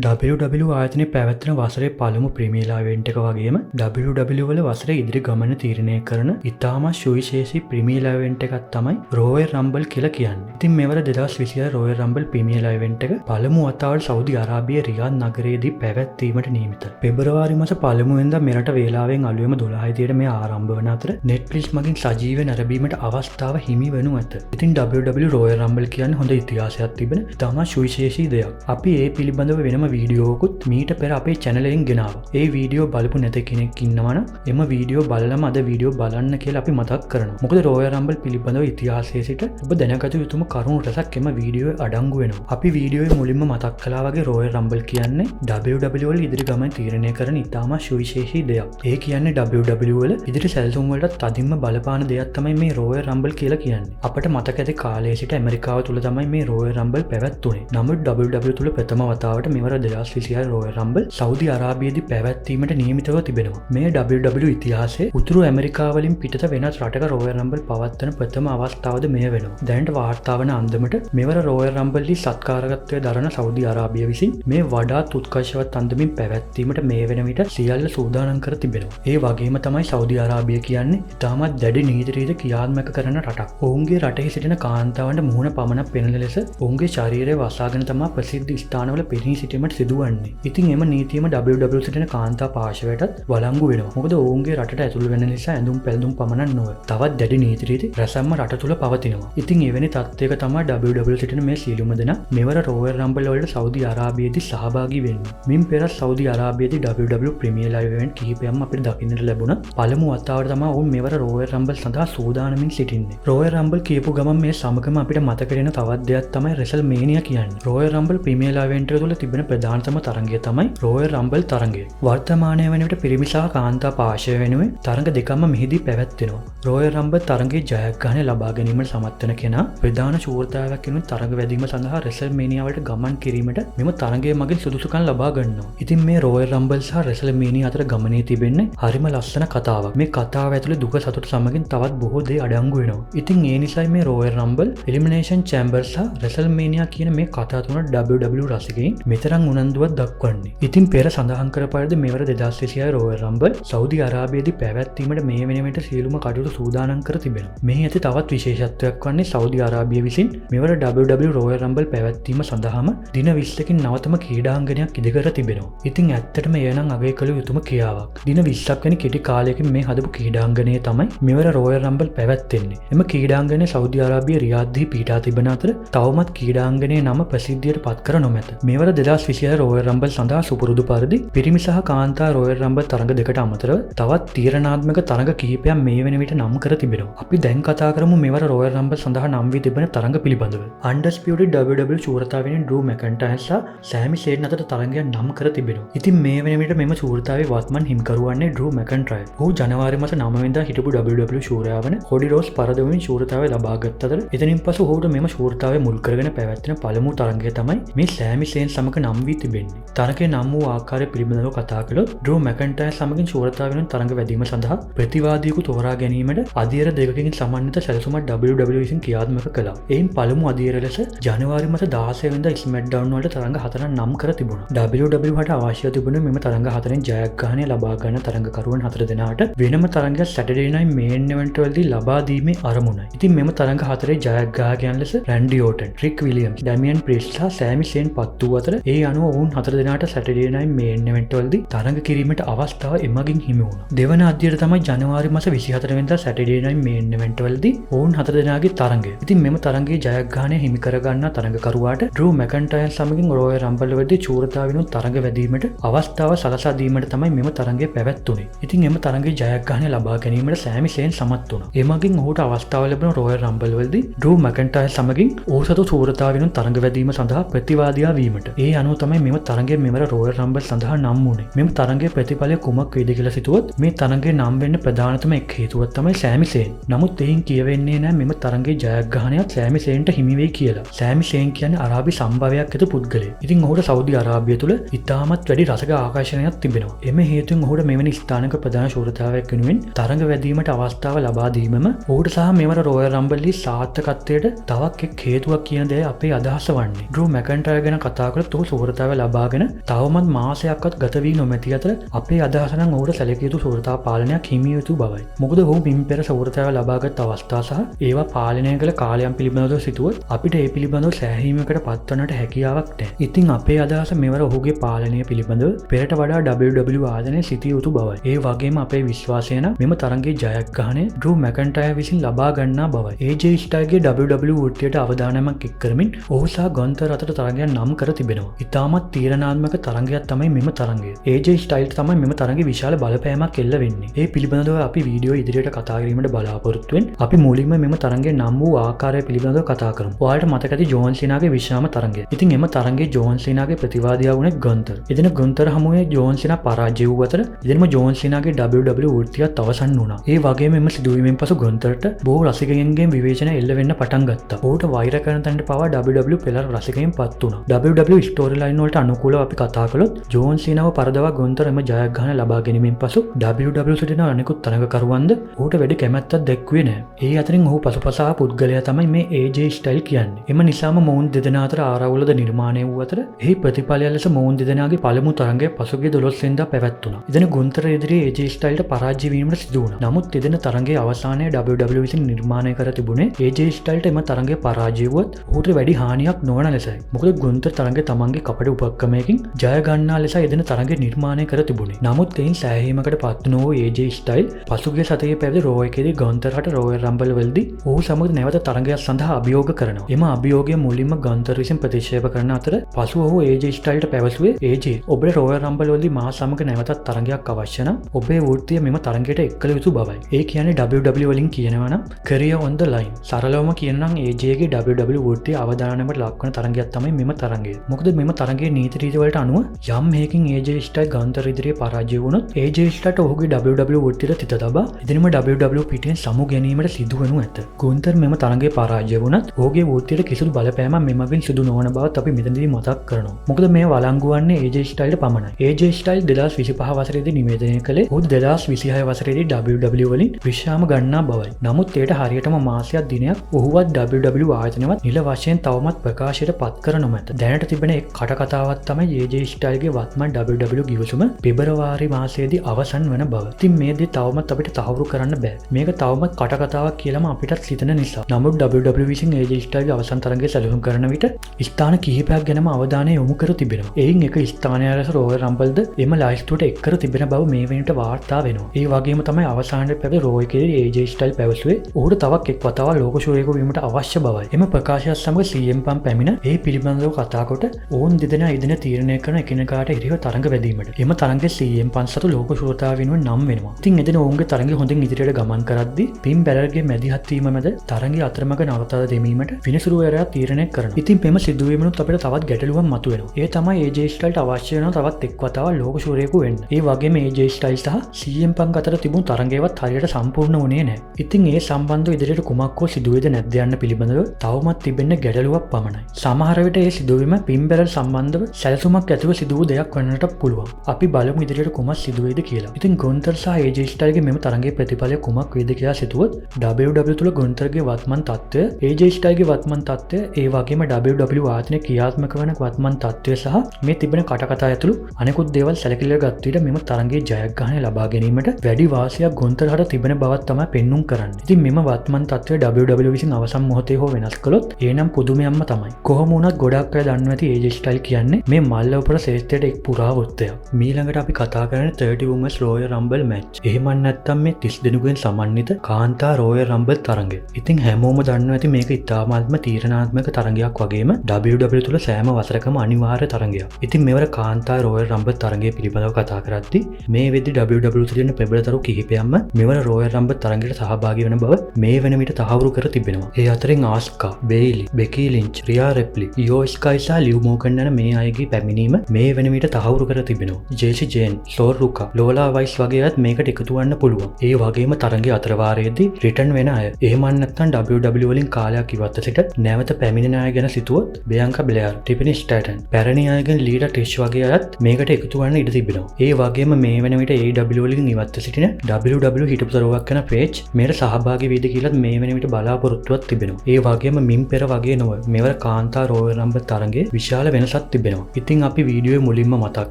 WWE ආයතනයේ පැවැත්වෙන වසරේ පළමු ප්‍රීමියර් ඉවෙන්ට් එක වගේම WWE වල වසරේ ඉදිරි ගමන තීරණය කරන ඉතාමත් සුවිශේෂී ප්‍රීමියර් ඉවෙන්ට් එකක් තමයි Royal Rumble කියලා කියන්නේ. ඉතින් මෙවර 2026 Royal Rumble ප්‍රීමියර් ඉවෙන්ට් එක පළමු වතාවට සෞදි අරාබියේ රියාද් නගරයේදී පැවැත්වීමට නියමිතයි. පෙබරවාරි මාස පළමු වෙනිදා මෙරට වේලාවෙන් අලුයම 12:30ට මේ ආරම්භ වන අතර Netflix මගින් සජීව නැරඹීමට අවස්ථාව හිමි වෙනු ඇත. ඉතින් WWE Royal Rumble කියන්නේ හොඳ ඉතිහාසයක් තිබෙන ඉතාමත් සුවිශේෂී දෙයක්. අපි ඒ පිළිබඳව වෙනම වීඩියෝකුත් මීට පෙර අපේ චැනලෙන් ගෙනාවා. ඒ වීඩියෝ බලපු නැති කෙනෙක් ඉන්නවනම් එම වීඩියෝ බලලම අද වීඩියෝ බලන්න කියලා අපි මතක් කරනවා. මොකද Royal Rumble පිළිබඳව ඉතිහාසයේ සිට ඔබ දැනගත යුතුම කරුණු රසක් එම වීඩියෝවේ අඩංගු වෙනවා. අපි වීඩියෝවේ මුලින්ම මතක් කළා වගේ Royal Rumble කියන්නේ WWE වල ඉදිරි ගමන තීරණය කරන ඉතාමත් සුවිශේෂී දෙයක්. ඒ කියන්නේ WWE වල ඉදිරි සැලසුම් වලට තදින්ම බලපාන දෙයක් තමයි මේ Royal Rumble කියලා කියන්නේ. අපට මතක ඇති කාලයේ සිට ඇමරිකාව තුල තමයි මේ Royal Rumble පැවැත්වුනේ. නමුත් WWE තුල ප්‍රථම වතාවට මෙවර 2026 Royal Rumble සෞදි අරාබියේදී පැවැත්වීමට නියමිතව තිබෙනවා. මේ WWE ඉතිහාසයේ උතුරු ඇමරිකාවලින් පිටත වෙනත් රටක Royal Rumble පවත්වන ප්‍රථම අවස්ථාවද මෙය වෙනවා. දැනට වාර්තා වන අන්දමට මෙවර Royal Rumble දී සත්කාරකත්වය දරන සෞදි අරාබිය විසින් මේ වඩාත් උත්කර්ෂවත් අන්දමින් පැවැත්වීමට මේ වෙන විට සියල්ල සූදානම් කර තිබෙනවා. ඒ වගේම තමයි සෞදි අරාබිය කියන්නේ ඉතාමත් දැඩි නීති රීති ක්‍රියාත්මක කරන රටක්. ඔවුන්ගේ රටෙහි සිටින කාන්තාවන්ට මුහුණ පමණක් පෙනෙන ලෙස ඔවුන්ගේ ශරීරය වසාගෙන තමා ප්‍රසිද්ධ ස්ථානවල පෙනී සිටීමට සිදුවන්නේ. ඉතින් එම නීතියම WWE සිටින කාන්තා පාර්ශවයටත් වළංගු වෙනවා. මොකද ඔවුන්ගේ රටට ඇතුළු වෙන නිසා ඇඳුම් පැළඳුම් පමණක් නොව තවත් දැඩි නීති රීති රැසක්ම රට තුල පවතිනවා. ඉතින් එවැනි තත්ත්වයක තමයි WWE සිටින මේ සියලුම දෙනා මෙවර Royal Rumble වලට සෞදි අරාබියේදී සහභාගී වෙන්නේ. මින් පෙර සෞදි අරාබියේදී WWE ප්‍රීමියර් ලයිව් ඉවෙන්ට් කිහිපයක්ම අපිට දකින්නට ලැබුණා. පළමු වතාවට තමයි ඔවුන් මෙවර Royal Rumble සඳහා සූදානමින් සිටින්නේ. Royal Rumble කියපු ගමන් මේ සමගම අපිට මතක වෙන තවත් දෙයක් තමයි WrestleMania කියන්නේ. Royal Rumble premier live event එක තුල තිබෙන ප්‍රධානතම තරගය තමයි Royal Rumble තරගය. වර්තමානයේ වන විට පිරිමි සහ කාන්තා පාර්ශවය වෙනුවෙන් තරග දෙකක්ම මෙහිදී පැවැත්වෙනවා. Royal Rumble තරගයේ ජයග්‍රහණය ලබා ගැනීමට සමත් වෙන කෙනා ප්‍රධාන ශූරතාවයක් වෙනුවෙන් තරග වැදීම සඳහා WrestleMania වලට ගමන් කිරීමට මෙම තරගය මගින් සුදුසුකම් ලබා ගන්නවා. ඉතින් මේ Royal Rumble සහ WrestleMania අතර ගමනේ තිබෙන්නේ හරිම ලස්සන කතාවක්. මේ කතාව ඇතුලේ දුක සතුට සමගින් තවත් බොහෝ දේ අඩංගු වෙනවා. ඉතින් ඒ නිසායි මේ Royal Rumble, Elimination Chamber සහ WrestleMania කියන මේ කතා තුන WWE රසිකයින් මෙතරම් උනන්දුවක් දක්වන්නේ. ඉතින් පෙර සඳහන් කර පරිදි මෙවර 2026 Royal Rumble සෞදි අරාබියේදී පැවැත්වීමට මේ වෙන විට සියලුම කටයුතු සූදානම් කර තිබෙනවා. මෙහි ඇති තවත් විශේෂත්වයක් වන්නේ සෞදි අරාබිය විසින් මෙවර WWE Royal Rumble පැවැත්වීම සඳහාම දින 20කින් නවතම ක්‍රීඩාංගණයක් ඉදිකර තිබෙනවා. ඉතින් ඇත්තටම එය නම් අගය කළ යුතුම ක්‍රියාවක්. දින 20ක් වැනි කෙටි කාලයකින් මේ හදපු ක්‍රීඩාංගණය තමයි මෙවර Royal Rumble පැවැත්වෙන්නේ. එම ක්‍රීඩාංගණය සෞදි අරාබිය රියාද්දී පිහිටා තිබෙන අතර තවමත් ක්‍රීඩාංගණයේ නම ප්‍රසිද්ධියට පත් කර නොමැත. මෙවර 2026 Royal Rumble සඳහා සුපුරුදු පරිදි පිරිමි සහ කාන්තා Royal Rumble තරඟ දෙකට අමතරව තවත් තීරණාත්මක තරඟ කිහිපයක් මේ වෙන විට නම් කර තිබෙනවා. අපි දැන් කතා කරමු මෙවර Royal Rumble සඳහා නම් වී තිබෙන තරඟ පිළිබඳව. Undisputed WWE ශූරතාවෙන් Drew McIntyre සහ Sami Zayn අතර තරඟයක් නම් කර තිබෙනවා. ඉතින් මේ වෙන විට මෙම ශූරතාවේ වත්මන් හිමිකරු වන්නේ Drew McIntyre. ඔහු ජනවාරි මාස 9 වෙනිදා හිටපු WWE ශූරයා වන Cody Rhodes පරදවමින් ශූරතාවය ලබාගත් අතර එතනින් පසු ඔහුට මෙම ශූරතාවය මුල් කරගෙන පැවැත්වෙන පළමු තරඟය තමයි මේ Sami Zayn සමග නම් වී තිබෙන්නේ. තරගයේ නම් වූ ආකාරය පිළිබඳව කතා කළොත් Drew McIntyre සමගින් ශූරතාවෙන් තරඟ වැදීම සඳහා ප්‍රතිවාදියෙකු තෝරා ගැනීමට අධීර දෙකකින් සමන්විත සැලසුමක් WWE විසින් ක්‍රියාත්මක කළා. එයින් පළමු අධීර ලෙස ජනවාරි මාස 16 වෙනිදා SmackDown වලට තරඟ 4ක් නම් කර තිබුණා. WWE හට අවශ්‍ය තිබුණ මෙම තරඟ 4න් ජයග්‍රහණය ලබා ගන්න තරඟකරුවන් 4 දෙනාට වෙනම තරඟයක් Saturday Night Main Event වලදී ලබා දීමේ අරමුණයි. ඉතින් මෙම තරඟ 4 ජයග්‍රාහකයන් ලෙස Randy Orton, Trick Williams, Damian Priest සහ Sami Zayn පත් වූ අතර ඒ අනුව ඔවුන් 4 දෙනාට Saturday Night Main Event වලදී තරඟ කිරීමට අවස්ථාව එමගින් හිමි වුණා. දෙවන අධ්‍යයනය තමයි ජනවාරි මාස 24 වෙනිදා Saturday Night Main Event වලදී ඔවුන් 4 දෙනාගේ තරඟය. ඉතින් මෙම තරඟයේ ජයග්‍රහණය හිමි කර ගන්නා තරඟකරුවාට Drew McIntyre සමගින් Royal Rumble වලදී ශූරතාවෙන් තරඟ වැදීමට අවස්ථාව සලසා දීමට තමයි මෙම තරඟය පැවැත්වුනේ. ඉතින් එම තරඟයේ ජයග්‍රහණය ලබා ගැනීමට Sami Zayn සමත් වුණා. එමගින් ඔහුට අවස්ථාව ලැබුණ Royal Rumble වලදී Drew McIntyre සමගින් ඔහු සතු ශූරතාවෙන් තරඟ වැදීම සඳහා ප්‍රතිවාදියා වීමට. ඒ අනුව තමයි මෙම තරඟය මෙවර Royal Rumble සඳහා නම් වුණේ. මෙම තරඟයේ ප්‍රතිඵලය කුමක් වේද කියලා සිතුවොත් මේ තරඟේ නම් වෙන්න ප්‍රධානතම එක් හේතුවක් තමයි Sami Zayn. නමුත් එයින් කියවෙන්නේ නැහැ මෙම තරඟයේ ජයග්‍රහණයක් Sami Zaynට හිමි වෙයි කියලා. Sami Zayn කියන්නේ අරාබි සම්භවයක් ඇති පුද්ගලයෙක්. ඉතින් ඔහුට සෞදි අරාබිය තුල ඉතාමත් වැඩි රසක ආකර්ෂණයක් තිබෙනවා. එම හේතුවෙන් ඔහුට මෙවැනි ස්ථානක ප්‍රධාන ශූරතාවයක් වෙනුවෙන් තරඟ වැදීමට අවස්ථාව ලබා දීමම ඔහුට සහ මෙවර Royal Rumble දී සාර්ථකත්වයට තවත් එක් හේතුවක් කියන දේ අපේ අදහස වන්නේ. Drew McIntyre ගැන කතා කරලා ඔහු ශූරතාව ලබාගෙන තවමත් මාසයක්වත් ගත වී නොමැති අතර අපේ අදහස නම් ඔහුට සැලකිය යුතු ශූරතා පාලනයක් හිමිය යුතු බවයි. මොකද ඔහු මින් පෙර ශූරතාව ලබාගත් අවස්ථා සහ ඒවා පාලනය කළ කාලයන් පිළිබඳව සිතුවොත් අපිට ඒ පිළිබඳව සෑහීමකට පත්වන්නට හැකියාවක් නැහැ. ඉතින් අපේ අදහස මෙවර ඔහුගේ පාලනය පිළිබඳව පෙරට වඩා WWE ආයතනය සිටිය යුතු බවයි. ඒ වගේම අපේ විශ්වාසය නම් මෙම තරගයේ ජයග්‍රහණය ඩ්‍රූ මැකන්ටයර් විසින් ලබා ගන්නා බවයි. AJ ස්ටයිල්ගේ WWE වෘත්තියට අවධානමක් එක් කරමින් ඔහු සහ ගන්තර් අතර තරගයක් නම් කර තිබෙනවා. ඉතාමත් තීරණාත්මක තරගයක් තමයි මෙම තරගය. AJ ස්ටයිල්ට තමයි මෙම තරගයේ විශාල බලපෑමක් එල්ල වෙන්නේ. ඒ පිළිබඳව අපි වීඩියෝ ඉදිරියට කතා කිරීමට බලාපොරොත්තු වෙන. අපි මුලින්ම මෙම තරගයේ නම් වූ ආකාරය පිළිබඳව කතා කරමු. ඔයාලට මතක ඇති ජෝන් සීනාගේ විශ්‍රාම තරගය. ඉතින් එම තරගයේ ජෝන් සීනාගේ ප්‍රතිවාදියා වුණේ ගන්තර්. එදින ගන්තර් හමුවේ ජෝන් සීනා පරාජය වූ අතර එදිනම ජෝන් සීනාගේ WWE වෘත්තියත් අවසන් වුණා. ඒ වගේම මෙම සිදුවීමෙන් පසු ගන්තර්ට බොහෝ රසිකයන්ගෙන් විවේචන එල්ල වෙන්න පටන් ගත්තා. ඔහුට වෛර කරන තැනට පවා WWE පෙළර රසිකයන් පත් වුණා. WWE ස්ටෝරි ලයින් වලට අනුකූලව අපි කතා කළොත් ජෝන් සීනාව පරදවා ගන්තර් එම ජයග්‍රහණ ලබා ගැනීමෙන් පසු WWE සිටින අනෙකුත් තරගකරුවන්ද ඔහුට වැඩි කැමැත්තක් දැක්ුවේ නැහැ. ඒ අතරින් ඔහු පසුපසා පුද්ගලයා තමයි මේ AJ ස්ටයිල් කියන්නේ. එම නිසාම මොවුන් දෙදෙනා අතර ආරවුලද නිර්මාණය වූ අතර එහි ප්‍රතිඵලය ලෙස මොවුන් දෙදෙනාගේ පළමු තරගය පසුගිය 12 වෙනිදා පැවැත්වුණා. එදින ගන්තර ඉදිරියේ AJ ස්ටයිල්ට පරාජය වීමට සිදු වුණා. නමුත් එදින තරගයේ අවසානයේ WWE විසින් නිර්මාණය කර තිබුණේ AJ ස්ටයිල්ට එම තරගයේ පරාජය වුවත් ඔහුට වැඩි හානියක් නොවන ලෙසයි. මොකද ගන්තර තරගයේ තමන්ගේ කපට උපක්‍රමයකින් ජය ගන්නා ලෙස එදින තරගය නිර්මාණය කර තිබුණේ. නමුත් එයින් සෑහීමකට පත් නොවූ AJ ස්ටයිල් පසුගිය සතියේ පැවති රෝ එකේදී ගන්තරට රෝයල් රම්බල් වලදී ඔහු සමග නැවත තරගයක් සඳහා අභියෝග කරනවා. එම අභියෝගය මුලින්ම ගන්තර විසින් ප්‍රතික්ෂේප කරන අතර පසුව ඔහු AJ ස්ටයිල්ට පැවසුවේ AJ ඔබට රෝයල් රම්බල් වලදී මා සමග නැවතත් තරගයක් අවශ්‍ය නම් ඔබේ වෘත්තිය මෙම තරගයට එක් කළ යුතු බවයි. ඒ කියන්නේ WWE වලින් කියනවා නම් career on the line. සරලවම කියනවා නම් AJ ගේ WWE වෘත්තිය අවධානයට ලක්වන තරගයක් තමයි මෙම තරගය. මොකද මෙම තරගයේ නීති රීති වලට අනුව යම් හේකින් AJ ස්ටයිල් ගන්තර ඉදිරියේ පරාජය වුණොත් AJ ස්ටයිල්ට ඔහුගේ WWE වෘත්තියට තිත තබා එදිනම WWE පිටින් සමු ගැනීමට සිදු වනු ඇත. ගන්තර මෙම තරගයේ පරාජය වුණත් ඔහුගේ වෘත්තියට කිසිදු බලපෑමක් මෙමගින් සිදු නොවන බවත් අපි මෙතනදී මතක් කරනවා. මොකද මේ වළංගු වන්නේ AJ ස්ටයිල්ට පමණයි. AJ ස්ටයිල් 2025 වසරේදී නිවේදනය කළේ ඔහු 2026 වසරේදී WWE වලින් විශ්‍රාම ගන්නා බවයි. නමුත් ඒට හරියටම මාසයක් දිනයක් ඔහුවත් WWE ආයතනවත් නිල වශයෙන් තවමත් ප්‍රකාශයට පත් කර නොමැත. දැනට තිබෙන එක් කටකතාවක් තමයි AJ ස්ටයිල්ගේ වත්මන් WWE ගිවිසුම පෙබරවාරි මාසයේදී අවසන් වන බව. ඉතින් මේ දේ තවමත් අපිට තහවුරු කරන්න බෑ. මේක තවමත් කටකතාවක් කියලාම අපිටත් සිතන නිසා. නමුත් WWE විසින් AJ ස්ටයිල්ගේ අවසන් තරගය සැලසුම් කරන විට ස්ථාන කිහිපයක් ගැනම අවධානය යොමු කර තිබෙනවා. එයින් එක ස්ථානය ලෙස රෝයල් රම්බල්ද එම ලයිස්තුවට එක් කර තිබෙන බව මේ වෙනට වාර්තා වෙනවා. ඒ වගේම තමයි අවසානයේ පැවති රෝ එකේදී AJ ස්ටයිල් පැවසුවේ ඔහුට තවක් එක් වතාවක් ලෝක ශූරයෙකු වීමට අවශ්‍ය බවයි. එම ප්‍රකාශයත් සමග CM පම් පැමිණ ඒ පිළිබඳව කතා කොට ඔවුන් දෙදෙනා ඉදින තීරණය කරන එකිනෙකාට එරෙහිව තරඟ වැදීමට. එම තරඟයේ CM පම් සතු ලෝක ශූරතාව වෙනුවෙන් නම් වෙනවා. ඉතින් එදින ඔවුන්ගේ තරඟය හොඳින් ඉදිරියට ගමන් කරද්දී පින් බැලර්ගේ මැදිහත් වීම මැද තරඟයේ අතරමඟ නවතා දැමීමට විනිසුරුවරයා තීරණය කරනවා. ඉතින් මෙම සිදුවීමනුත් අපිට තවත් ගැටලුවක් මතුවෙනවා. ඒ තමයි AJ ස්ටයිල්ට අවශ්‍ය වෙන තවත් එක් වතාවක් ලෝක ශූරයෙකු වෙන්න. ඒ වගේම AJ ස්ටයිල් සහ CM පම් අතර තිබුණු තරඟයවත් හරියට සම්පූර්ණ වුණේ නැහැ. ඉතින් ඒ සම්බන්ධව ඉදිරියට කුමක් හෝ සිදුවේද නැද්ද යන්න පිළිබඳව තවමත් තිබෙන ගැටලුවක් පමණයි. සමහර විට ඒ සිදුවීම පින් බැලර් සම්බන්ධව සැලසුමක් ඇතිව සිදු වූ දෙයක් වන්නට පුළුවන්. අපි බලමු ඉදිරියට කුමක් සිදුවේද කියලා. ඉතින් ගන්තර් සහ AJ ස්ටයිල්ගේ මෙම තරඟයේ ප්‍රතිඵලය කුමක් වේද කියලා සිතුවොත් WWE තුල ගන්තර්ගේ වත්මන් තත්ත්වය, AJ ස්ටයිල්ගේ වත්මන් තත්ත්වය, ඒ වගේම WWE ආයතනයේ ක්‍රියාත්මක වන වත්මන් තත්ත්වය සහ මේ තිබෙන කටකතා ඇතුළු අනෙකුත් දේවල් සැලකිලියට ගත් විට මෙම තරඟයේ ජයග්‍රහණය ලබා ගැනීමට වැඩි වාසියක් ගන්තරට තිබෙන බවක් තමයි පෙන්눔 කරන්නේ. ඉතින් මෙම වත්මන් තත්ත්වය WWE විසින් අවසන් මොහොතේ හෝ වෙනස් කළොත් ඒනම් පුදුමයක්ම තමයි. කොහොම වුණත් ගොඩක් අය දන්නවා ඇති AJ ස්ටයිල් කියන්නේ මේ මල්ල උපර ශ්‍රේෂ්ඨයට එක් පුරාවෘත්තයක්. මීළඟට අපි කතා කරන්නේ 30 Women's Royal Rumble match. එහෙම නැත්නම් මේ 30 දෙනෙකුගෙන් සමන්විත කාන්තා Royal Rumble තරඟය. ඉතින් හැමෝම දන්නවා ඇති මේක ඉතාමත්ම තීරණාත්මක තරඟයක් වගේම WWE තුල සෑම වසරකම අනිවාර්ය තරඟයක්. ඉතින් මෙවර කාන්තා Royal Rumble තරඟය පිළිබඳව කතා කරද්දී මේ වෙද්දි WWE තුලින් පෙබරතරු කිහිපයක්ම මෙවර Royal Rumble තරඟයට සහභාගී වෙන බව මේ වෙන විට තහවුරු කර තිබෙනවා. ඒ අතරින් ආස්කා, බේලි, බෙකී ලින්ච්, රියා රෙප්ලි, ඉයෝ ස්කයි සහ ලිව් මෝකන් යන මේ අයගේ පැමිණීම මේ වෙන විට තහවුරු කර තිබෙනවා. ජේසි ජේන්, සෝර් රුකා, ලෝලා වයිස් වගේ අයත් මේකට එකතු වන්න පුළුවන්. ඒ වගේම තරඟයේ අතරවාරයේදී රිටර්න් වෙන අය. එහෙම නැත්නම් WWE වලින් කාලයක් ඉවත්ව සිට නැවත පැමිණෙන අය ගැන සිතුවොත් බියන්කා බ්ලෙයාර්, ටිෆනි ස්ටෑටන්, පැරණි අයගෙන් ලීඩා ට්‍රිෂ් වගේ අයත් මේකට එකතු වන්න ඉඩ තිබෙනවා. ඒ වගේම මේ වෙන විට AEW වලින් ඉවත්ව සිටින WWE හිටපු දරුවක් යන පේජ් මේකට සහභාගී වේද කියලාත් මේ වෙන විට බලාපොරොත්තුවක් තිබෙනවා. ඒ වගේම මින් පෙර වගේ නොව මෙවර කාන්තා Royal Rumble තරඟයේ විශාල වෙනසක් වෙනසක් තිබෙනවා. ඉතින් අපි වීඩියෝවේ මුලින්ම මතක්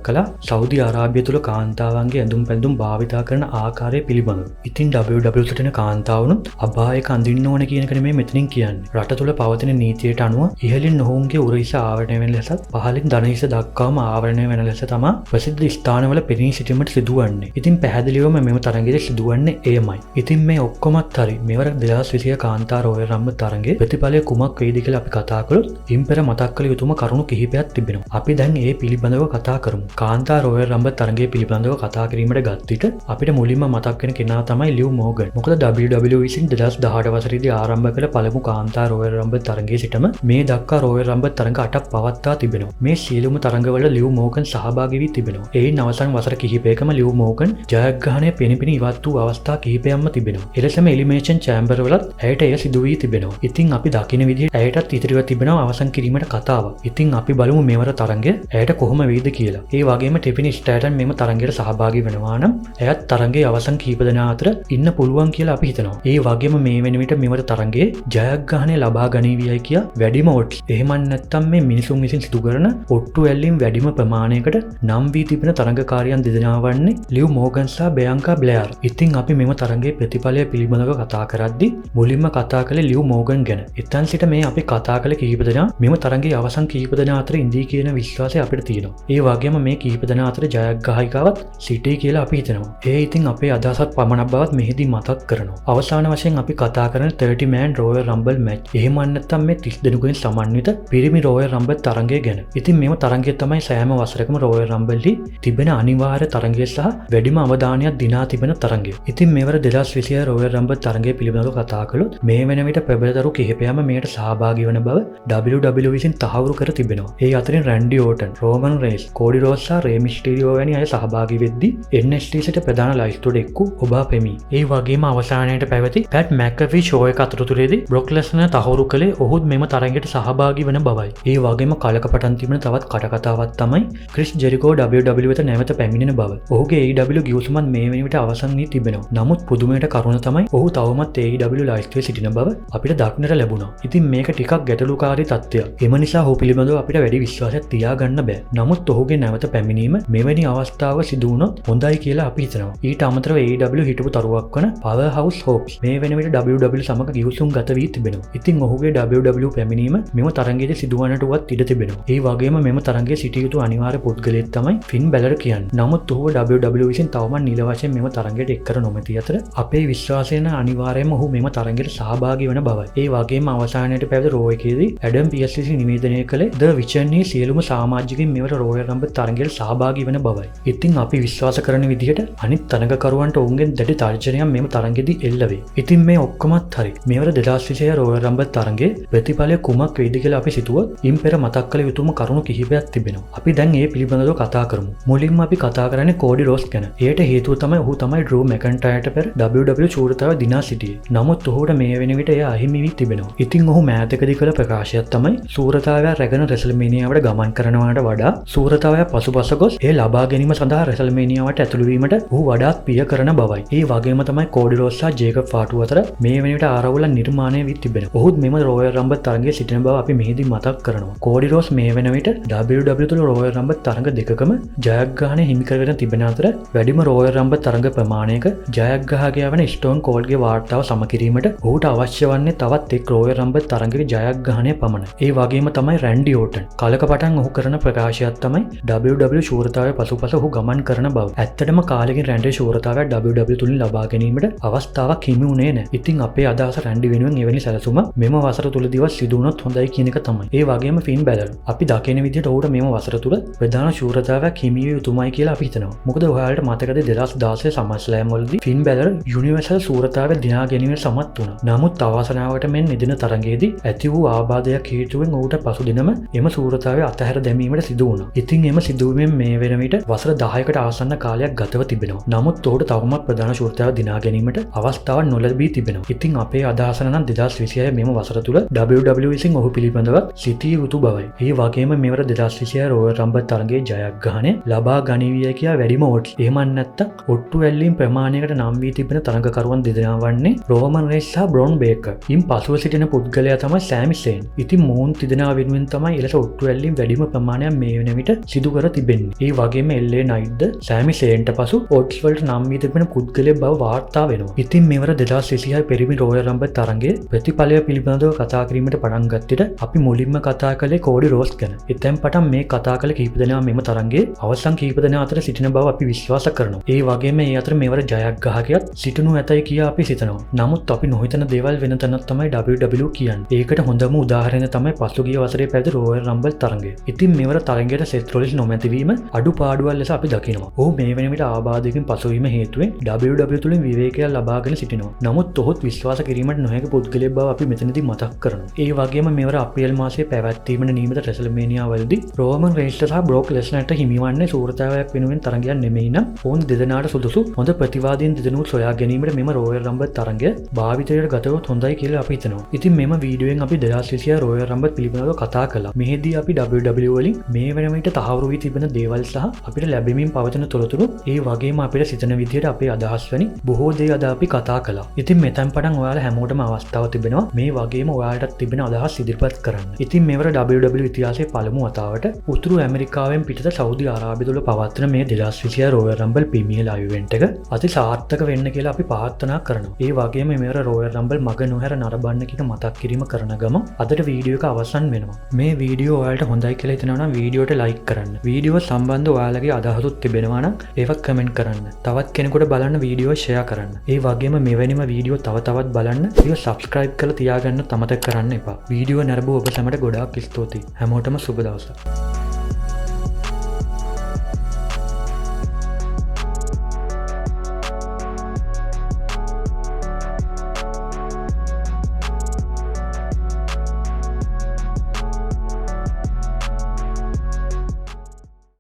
කළා සෞදි අරාබිය තුල කාන්තාවන්ගේ ඇඳුම් පැළඳුම් භාවිතා කරන ආකාරය පිළිබඳව. ඉතින් WW තුලට එන කාන්තාවනුත් අබායක අඳින්න ඕන කියන එක නෙමෙයි මෙතනින් කියන්නේ. රට තුල පවතින නීතියට අනුව ඉහළින් නොහුන්ගේ උරහිස ආවරණය වෙන ලෙසත් පහළින් දණහිස දක්වාම ආවරණය වෙන ලෙස තමයි ප්‍රසිද්ධ ස්ථානවල පෙනී සිටීමට සිදුවන්නේ. ඉතින් පැහැදිලිවම මෙම තරඟයේදී සිදුවන්නේ එයමයි. ඉතින් මේ ඔක්කොමත් හරි මෙවර 2020 කාන්තා රෝයල් රම්බල් තරඟයේ ප්‍රතිඵලය කුමක් වෙයිද කියලා අපි කතා කළොත් ඉන් පෙර මතක් කළ යුතුම කරුණු කිහිපයක් තිබෙනවා. අපි දැන් ඒ පිළිබඳව කතා කරමු. කාන්තා රෝයල් රම්බල් තරඟයේ පිළිබඳව කතා කිරීමට ගත් විට අපිට මුලින්ම මතක් වෙන කෙනා තමයි ලිව් මෝගන්. මොකද WWE විසින් 2018 වසරේදී ආරම්භ කළ පළමු කාන්තා රෝයල් රම්බල් තරඟයේ සිටම මේ දක්වා රෝයල් රම්බල් තරඟ 8ක් පවත්වා තිබෙනවා. මේ සියලුම තරඟවල ලිව් මෝගන් සහභාගී වී තිබෙනවා. එයින් අවසන් වසර කිහිපයකම ලිව් මෝගන් ජයග්‍රහණය පෙනිපෙනී ඉවත් වූ අවස්ථා කිහිපයක්ම තිබෙනවා. එලෙසම එලිමිනේෂන් චැම්බර් වලත් ඇයට එය සිදු වී තිබෙනවා. ඉතින් අපි දකින විදිහට ඇයටත් ඉතිරිව තිබෙනවා අවසන් කිරීමට කතාවක්. ඉතින් අපි බලමු මෙවර තරඟය ඇයට කොහොම වෙයිද කියලා. ඒ වගේම ටිෆිනි ස්ටෑටන් මෙම තරඟයට සහභාගී වෙනවා නම් එයත් තරඟයේ අවසන් කීප දෙනා අතර ඉන්න පුළුවන් කියලා අපි හිතනවා. ඒ වගේම මේ වෙන විට මෙවර තරඟයේ ජයග්‍රහණය ලබා ගනීවියයි කියා වැඩිම ඔඩ්ස්. එහෙම නැත්නම් මේ මිනිසුන් විසින් සිදු කරන ඔට්ටු ඇල්ලීම් වැඩිම ප්‍රමාණයකට නම් වී තිබෙන තරඟකාරයන් දෙදෙනා වන්නේ ලිව් මෝගන් සහ බියන්කා බ්ලෙයාර්. ඉතින් අපි මෙම තරඟයේ ප්‍රතිඵලය පිළිබඳව කතා කරද්දී මුලින්ම කතා කළේ ලිව් මෝගන් ගැන. එතන සිට මේ අපි කතා කළ කීප දෙනා මෙම තරඟයේ අවසන් කීප දෙනා අතර ඉඳී කියන විශ්වාසය අපිට තියෙනවා. ඒ වගේම මේ කීප දෙනා අතර ජයග්‍රාහිකාවත් සිටී කියලා අපි හිතනවා. ඒ ඉතින් අපේ අදහසත් පමණක් බවත් මෙහිදී මතක් කරනවා. අවසාන වශයෙන් අපි කතා කරන 30 man Royal Rumble match. එහෙම නැත්නම් මේ 30 දෙනෙකුගෙන් සමන්විත පිරිමි Royal Rumble තරඟය ගැන. ඉතින් මෙම තරඟය තමයි සෑම වසරකම Royal Rumble දී තිබෙන අනිවාර්ය තරඟය සහ වැඩිම අවධානයක් දිනා තිබෙන තරඟය. ඉතින් මෙවර 2020 Royal Rumble තරඟය පිළිබඳව කතා කළොත් මේ වෙන විට ප්‍රබලදරු කිහිපයම මෙයට සහභාගී වන බව WWE විසින් තහවුරු කර තිබෙනවා. ඒ අතරින් රැන්ඩි ඕටන්, රෝමන් රේස්, කෝඩි රෝඩ්ස් සහ රේ මිස්ටීරියෝ වැනි අය සහභාගී වෙද්දී NXT සිට ප්‍රධාන ලයිස්තුවට එක්කු ඔබා පෙමි. ඒ වගේම අවසානයේට පැවති පැට් මැකෆී ෂෝ එක අතරතුරේදී බ්‍රොක් ලෙස්නර් තහවුරු කළේ ඔහුත් මෙම තරඟයට සහභාගී වන බවයි. ඒ වගේම කලකපටන් තිබෙන තවත් කටකතාවක් තමයි ක්‍රිස් ජෙරිකෝ WWE වෙත නැවත පැමිණෙන බව. ඔහුගේ AEW ගිවිසුමත් මේ වෙන විට අවසන් වී තිබෙනවා. නමුත් පුදුමයට කරුණ තමයි ඔහු තවමත් AEW ලයිස්තුවේ සිටින බව අපිට දක්නට ලැබුණා. ඉතින් මේක ටිකක් ගැටලුකාරී තත්ත්වයක්. එම නිසා ඔහු පිළිබඳව අපිට වැඩි විශ්වාසයක් තියාගන්න බෑ. නමුත් ඔහුගේ නැවත පැමිණීම මෙවැනි අවස්ථාවක සිදු වුණොත් හොඳයි කියලා අපි හිතනවා. ඊට අමතරව AEW හිටපු තරුවක් වන Powerhouse Hobbs මේ වෙන විට WWE සමග ගිවිසුම් ගත වී තිබෙනවා. ඉතින් ඔහුගේ WWE පැමිණීම මෙම තරඟයේදී සිදුවන්නට උවත් ඉඩ තිබෙනවා. ඒ වගේම මෙම තරඟයේ සිටිය යුතු අනිවාර්ය පුද්ගලයෙක් තමයි ෆින් බැලර් කියන්නේ. නමුත් ඔහුව WWE විසින් තවමත් නිල වශයෙන් මෙම තරඟයට එක් කර නොමැති අතර අපේ විශ්වාසය නම් අනිවාර්යයෙන්ම ඔහු මෙම තරඟයට සහභාගී වන බවයි. ඒ වගේම අවසානයේට පැවති රෝ එකේදී ඇඩම් PSC නිවේදනය කළේ ද විචර්නී සියලුම සමාජිකයින් මෙවර රෝයල් රම්බල් තරඟයට සහභාගී වන බවයි. ඉතින් අපි විශ්වාස කරන විදිහට අනිත් තරඟකරුවන්ට ඔවුන්ගෙන් දැඩි තර්ජනයක් මෙම තරඟෙදී එල්ල වේ. ඉතින් මේ ඔක්කොමත් හරි. මෙවර 2020 රෝයල් රම්බල් තරඟයේ ප්‍රතිඵලය කුමක් වෙයිද කියලා අපි සිතුවොත් ඉන් පෙර මතක් කළ යුතුම කරුණු කිහිපයක් තිබෙනවා. අපි දැන් ඒ පිළිබඳව කතා කරමු. මුලින්ම අපි කතා කරන්නේ කෝඩි රෝඩ්ස් ගැන. එයට හේතුව තමයි ඔහු තමයි ඩ්‍රූ මැකන්ටයර්ට පෙර WWE ශූරතාව දිනා සිටියේ. නමුත් ඔහුට මේ වෙන විට එය අහිමි වී තිබෙනවා. ඉතින් ඔහු මෑතකදී කළ ප්‍රකාශයක් තමයි ශූරතාවය රැගෙන රෙසල්මේනියාවට ගමන් කරනවාට වඩා ශූරතාවය පසුපස ගොස් ඒ ලබා ගැනීම සඳහා රෙසල්මේනියාවට ඇතුළු වීමට ඔහු වඩාත් පිය කරන බවයි. ඒ වගේම තමයි කෝඩි රෝඩ්ස් සහ ජේකබ් ෆාටු අතර මේ වෙන විට ආරවුල නිර්මාණය වී තිබෙනවා. ඔහුත් මෙම රෝයල් රම්බල් තරඟයේ සිටින බව අපි මෙහිදී මතක් කරනවා. කෝඩි රෝඩ්ස් මේ වෙන විට WWE තුළ රෝයල් රම්බල් තරඟ දෙකකම ජයග්‍රහණය හිමි කරගෙන තිබෙන අතර වැඩිම රෝයල් රම්බල් තරඟ ප්‍රමාණයක ජයග්‍රාහකයා වන ස්ටෝන් කෝල්ඩ්ගේ වාර්තාව සමකිරීමට ඔහුට අවශ්‍ය වන්නේ තවත් එක් රෝයල් රම්බල් තරඟයේ ජයග්‍රහණය පමණයි. ඒ වගේම තමයි රැන්ඩි ඕටන්. කලකපටන් ඔහු කරන ප්‍රකාශයක් තමයි WWE ශූරතාවය පසුපස ඔහු ගමන් කරන බව. ඇත්තටම කාලෙකින් රැන්ඩි ශූරතාවය WWE තුලින් ලබා ගැනීමට අවස්ථාවක් හිමි වුණේ නැහැ. ඉතින් අපේ අදහස රැන්ඩි වෙනුවෙන් එවැනි සැලසුම මෙම වසර තුලදීවත් සිදු වුණොත් හොඳයි කියන එක තමයි. ඒ වගේම ෆින් බැලර්. අපි දකින විදිහට ඔහුට මෙම වසර තුල ප්‍රධාන ශූරතාවයක් හිමි විය යුතුමයි කියලා අපි හිතනවා. මොකද ඔයාලට මතකද 2016 සමස්ලෑම් වලදී ෆින් බැලර් යුනිවර්සල් ශූරතාවය දිනා ගැනීමට සමත් වුණා. නමුත් අවසනාවට මෙන් නිදින තරඟයේදී ඇති වූ ආබාධයක් හේතුවෙන් ඔහුට පසුදිනම එම ශූරතාවය අතහැර දැමීමට සිදු වුණා. ඉතින් එම සිදුවීමෙන් මේ වෙන විට වසර 10කට ආසන්න කාලයක් ගතව තිබෙනවා. නමුත් ඔහුට තවමත් ප්‍රධාන ශූරතාවය දිනා ගැනීමට අවස්ථාවක් නොලැබී තිබෙනවා. ඉතින් අපේ අදහස නම් 2026 මෙම වසර තුල WWE විසින් ඔහු පිළිබඳව සිටිය යුතු බවයි. ඒ වගේම මෙවර 2026 රෝයල් රම්බල් තරඟයේ ජයග්‍රහණය ලබා ගනිවිය කියා වැඩිම ඔඩ්ස්. එහෙම නැත්නම් ඔට්ටු ඇල්ලීම් ප්‍රමාණයකට නම් වී තිබෙන තරඟකරුවන් දෙදෙනා වන්නේ රෝමන් රේස් සහ බ්‍රොන් බේකර්. ඉන් පසුව සිටින පුද්ගලයා තමයි සෑමි සේන්. ඉතින් මොවුන් තිදෙනා වෙනුවෙන් තමයි එලෙස ඔට්ටු රැල්ලින් වැඩිම ප්‍රමාණයක් මේ වන විට සිදු කර තිබෙන්නේ. ඒ වගේම LA Knight සෑමි සේන්ට පසු ඔඩ්ස්වල්ට නම් වී තිබෙන පුද්ගලයෙක් බව වාර්තා වෙනවා. ඉතින් මෙවර 2026 පෙරමි රෝයල් රම්බල් තරගයේ ප්‍රතිඵලය පිළිබඳව කතා කිරීමට පටන් ගත්තට අපි මුලින්ම කතා කළේ කෝඩි රෝස් ගැන. එතෙන් පටන් මේ කතා කළ කීප දෙනා මෙම තරගයේ අවසන් කීප දෙනා අතර සිටින බව අපි විශ්වාස කරනවා. ඒ වගේම මේ අතර මෙවර ජයග්‍රාහකයාත් සිටිනු ඇතයි කියා අපි සිතනවා. නමුත් අපි නොහිතන දේවල් වෙන තැනක් තමයි WWE කියන්නේ. ඒකට හොඳම උදාහරණය තමයි පසුගිය වසරේ පැවති රෝයල් රම්බල් තරගය. ඉතින් මෙවර තරගයට සෙත් රොලින්ස් නොමැතිවීම අඩුපාඩුවක් ලෙස අපි දකිනවා. ඔහු මේ වෙන විට ආබාධයකින් පසුවීම හේතුවෙන් WWE තුලින් විවේකයක් ලබාගෙන සිටිනවා. නමුත් ඔහුත් විශ්වාස කිරීමට නොහැකි පුද්ගලයෙක් බව අපි මෙතනදී මතක් කරනවා. ඒ වගේම මෙවර අප්‍රේල් මාසයේ පැවැත්වීමට නියමිත රෙසල්මේනියා වලදී රෝමන් රේන්ස් සහ බ්‍රොක් ලෙස්නර්ට හිමිවන්නේ සූරතාවයක් වෙනුවෙන් තරගයක් නෙමෙයි නම් ඔවුන් දෙදෙනාට සුදුසු හොඳ ප්‍රතිවාදීන් දෙදෙනුත් සොයා ගැනීමට මෙම රෝයල් රම්බල් තරගය භාවිතයට ගතවොත් හොඳයි කියලා අපි හිතනවා. ඉතින් මෙම වීඩියෝෙන් අපි 2026 රෝයල් රම්බල් පිළිබඳව කතා කළා. මෙහිදී අපි WWE වලින් මේ වෙන විට තහවුරු වී තිබෙන දේවල් සහ අපිට ලැබෙමින් පවතින තොරතුරු ඒ වගේම අපිට සිතන විදිහට අපේ අදහස් වැනි බොහෝ දේ අද අපි කතා කළා. ඉතින් මෙතෙන් පටන් ඔයාලා හැමෝටම අවස්ථාව තිබෙනවා මේ වගේම ඔයාලටත් තිබෙන අදහස් ඉදිරිපත් කරන්න. ඉතින් මෙවර WWE ඉතිහාසයේ පළමු වතාවට උතුරු ඇමරිකාවෙන් පිටත සෞදි අරාබිය තුල පවත්වන මේ 2026 රෝයල් රම්බල් ප්‍රීමියර් ලයිව් ඉවෙන්ට් එක අති සාර්ථක වෙන්න කියලා අපි ප්‍රාර්ථනා කරනවා. ඒ වගේම මෙවර රෝයල් රම්බල් මග නොහැර නරඹන්න කියන මතක් කිරීම කරන ගම අදට වීඩියෝ එක අවසන් වෙනවා. මේ වීඩියෝ ඔයාලට හොඳයි කියලා හිතනවා නම් වීඩියෝට ලයික් කරන්න. වීඩියෝ සම්බන්ධ ඔයාලගේ අදහසුත් තිබෙනවා නම් ඒවත් කමෙන්ට් කරන්න. තවත් කෙනෙකුට බලන්න වීඩියෝ ෂෙයා කරන්න. ඒ වගේම මෙවැනිම වීඩියෝ තව තවත් බලන්න වීඩියෝ සබ්ස්ක්‍රයිබ් කරලා තියාගන්න අමතක කරන්න එපා. වීඩියෝ නරඹුව ඔබ සැමට ගොඩාක් ස්තුතියි. හැමෝටම සුබ දවසක්.